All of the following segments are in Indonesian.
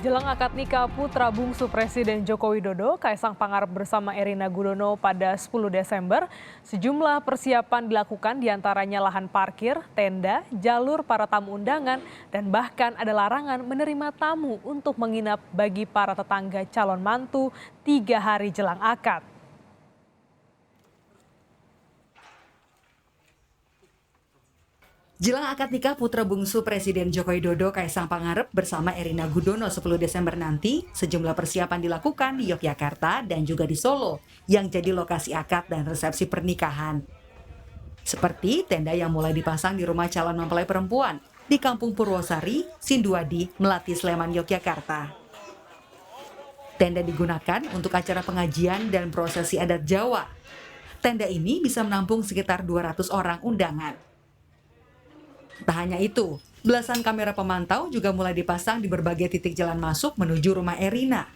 Jelang akad nikah putra bungsu Presiden Joko Widodo, Kaisang Pangarep bersama Erina Gudono pada 10 Desember, sejumlah persiapan dilakukan diantaranya lahan parkir, tenda, jalur para tamu undangan, dan bahkan ada larangan menerima tamu untuk menginap bagi para tetangga calon mantu 3 hari jelang akad. Jelang akad nikah putra bungsu Presiden Joko Widodo Kaisang Pangarep bersama Erina Gudono 10 Desember nanti, sejumlah persiapan dilakukan di Yogyakarta dan juga di Solo yang jadi lokasi akad dan resepsi pernikahan. Seperti tenda yang mulai dipasang di rumah calon mempelai perempuan di Kampung Purwosari, Sinduadi, Melati, Sleman, Yogyakarta. Tenda digunakan untuk acara pengajian dan prosesi adat Jawa. Tenda ini bisa menampung sekitar 200 orang undangan. Tak hanya itu, belasan kamera pemantau juga mulai dipasang di berbagai titik jalan masuk menuju rumah Erina.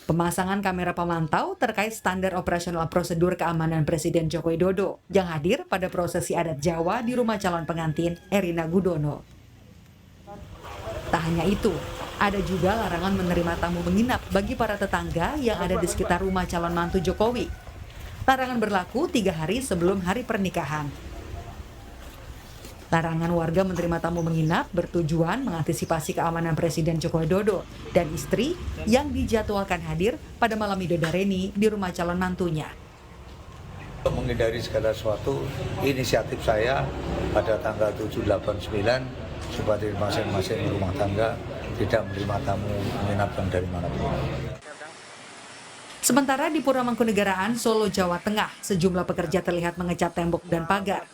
Pemasangan kamera pemantau terkait standar operasional prosedur keamanan Presiden Joko Widodo yang hadir pada prosesi adat Jawa di rumah calon pengantin Erina Gudono. Tak hanya itu, ada juga larangan menerima tamu menginap bagi para tetangga yang ada di sekitar rumah calon mantu Jokowi. Larangan berlaku 3 hari sebelum hari pernikahan. Larangan warga menerima tamu menginap bertujuan mengantisipasi keamanan Presiden Joko Widodo dan istri yang dijadwalkan hadir pada malam Midodareni di rumah calon mantunya. Untuk menghindari segala sesuatu, inisiatif saya pada tanggal 7, 8, 9 supaya di masing-masing rumah tangga tidak menerima tamu menginap yang dari manapun. Sementara di Pura Mangkunegaraan, Solo, Jawa Tengah, sejumlah pekerja terlihat mengecat tembok dan pagar.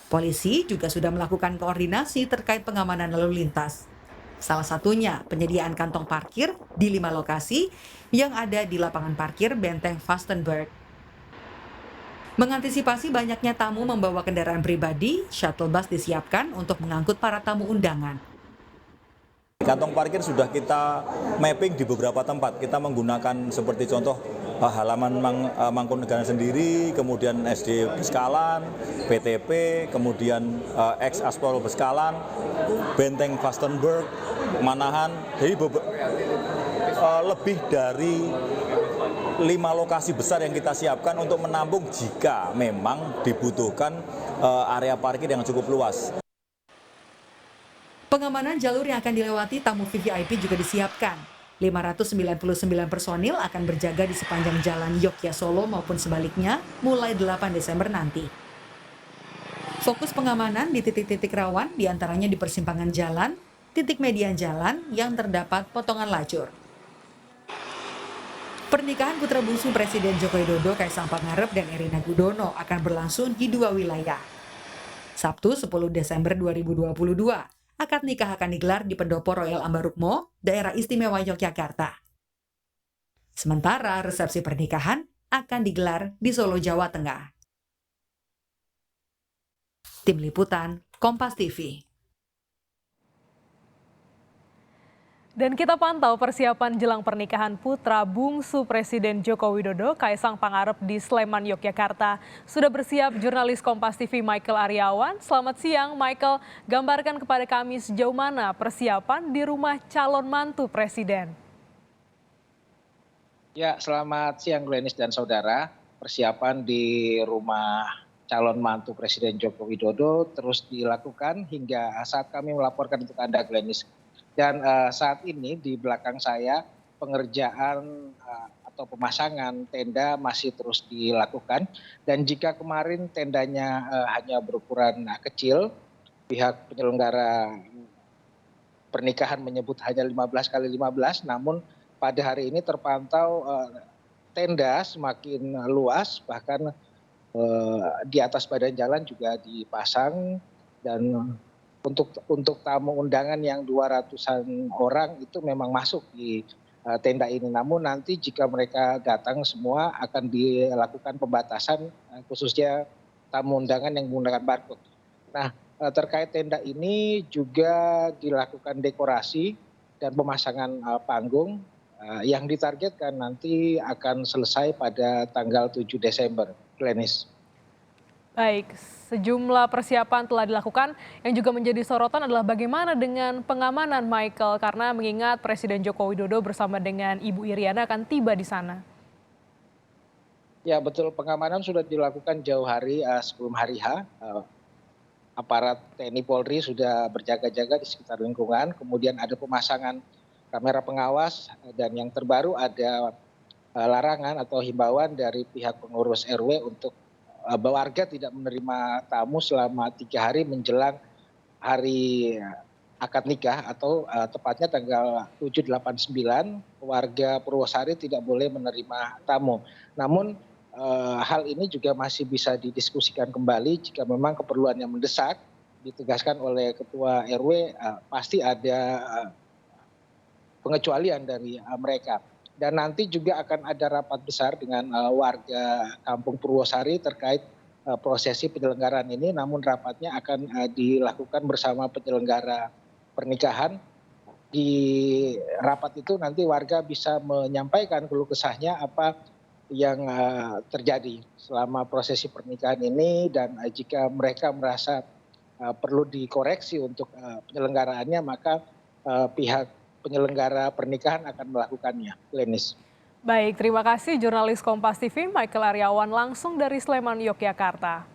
Polisi juga sudah melakukan koordinasi terkait pengamanan lalu lintas. Salah satunya penyediaan kantong parkir di 5 lokasi yang ada di lapangan parkir Benteng Vastenburg. Mengantisipasi banyaknya tamu membawa kendaraan pribadi, shuttle bus disiapkan untuk mengangkut para tamu undangan. Kantong parkir sudah kita mapping di beberapa tempat. Kita menggunakan seperti contoh halaman Mangkunegaran sendiri, kemudian SD Beskalan, PTP, kemudian ex Aspol Beskalan, Benteng Vastenburg, Manahan. Jadi lebih dari 5 lokasi besar yang kita siapkan untuk menampung jika memang dibutuhkan area parkir yang cukup luas. Pengamanan jalur yang akan dilewati tamu VVIP juga disiapkan. 599 personil akan berjaga di sepanjang jalan Yogyakarta Solo maupun sebaliknya mulai 8 Desember nanti. Fokus pengamanan di titik-titik rawan diantaranya di persimpangan jalan, titik median jalan yang terdapat potongan lajur. Pernikahan putra bungsu Presiden Joko Widodo Kaisang Pangarep dan Erina Gudono akan berlangsung di 2 wilayah. Sabtu 10 Desember 2022. Akad nikah akan digelar di Pendopo Royal Ambarukmo, Daerah Istimewa Yogyakarta. Sementara resepsi pernikahan akan digelar di Solo, Jawa Tengah. Tim Liputan, Kompas TV. Dan kita pantau persiapan jelang pernikahan putra bungsu Presiden Joko Widodo, Kaisang Pangarep di Sleman, Yogyakarta. Sudah bersiap jurnalis Kompas TV Michael Aryawan. Selamat siang Michael, gambarkan kepada kami sejauh mana persiapan di rumah calon mantu Presiden. Ya, selamat siang Glenis dan saudara. Persiapan di rumah calon mantu Presiden Joko Widodo terus dilakukan hingga saat kami melaporkan untuk Anda Glenis. Dan saat ini di belakang saya pengerjaan atau pemasangan tenda masih terus dilakukan. Dan jika kemarin tendanya hanya berukuran kecil, pihak penyelenggara pernikahan menyebut hanya 15 kali 15, namun pada hari ini terpantau tenda semakin luas, bahkan di atas badan jalan juga dipasang. Dan untuk tamu undangan yang 200-an orang itu memang masuk di tenda ini. Namun nanti jika mereka datang semua akan dilakukan pembatasan khususnya tamu undangan yang menggunakan barcode. Nah, terkait tenda ini juga dilakukan dekorasi dan pemasangan panggung yang ditargetkan nanti akan selesai pada tanggal 7 Desember. Glenis. Baik, sejumlah persiapan telah dilakukan. Yang juga menjadi sorotan adalah bagaimana dengan pengamanan, Michael, karena mengingat Presiden Joko Widodo bersama dengan Ibu Iriana akan tiba di sana. Ya betul, pengamanan sudah dilakukan jauh hari sebelum hari H. Aparat TNI Polri sudah berjaga-jaga di sekitar lingkungan, kemudian ada pemasangan kamera pengawas, dan yang terbaru ada larangan atau himbauan dari pihak pengurus RW untuk warga tidak menerima tamu selama 3 hari menjelang hari akad nikah atau tepatnya tanggal 7, 8, 9 warga Purwosari tidak boleh menerima tamu. Namun hal ini juga masih bisa didiskusikan kembali jika memang keperluannya mendesak, ditegaskan oleh Ketua RW pasti ada pengecualian dari mereka. Dan nanti juga akan ada rapat besar dengan warga Kampung Purwosari terkait prosesi penyelenggaraan ini, namun rapatnya akan dilakukan bersama penyelenggara pernikahan. Di rapat itu nanti warga bisa menyampaikan keluh kesahnya apa yang terjadi selama prosesi pernikahan ini, dan jika mereka merasa perlu dikoreksi untuk penyelenggaraannya, maka pihak penyelenggara pernikahan akan melakukannya. Glenis. Baik, terima kasih jurnalis Kompas TV Michael Aryawan langsung dari Sleman, Yogyakarta.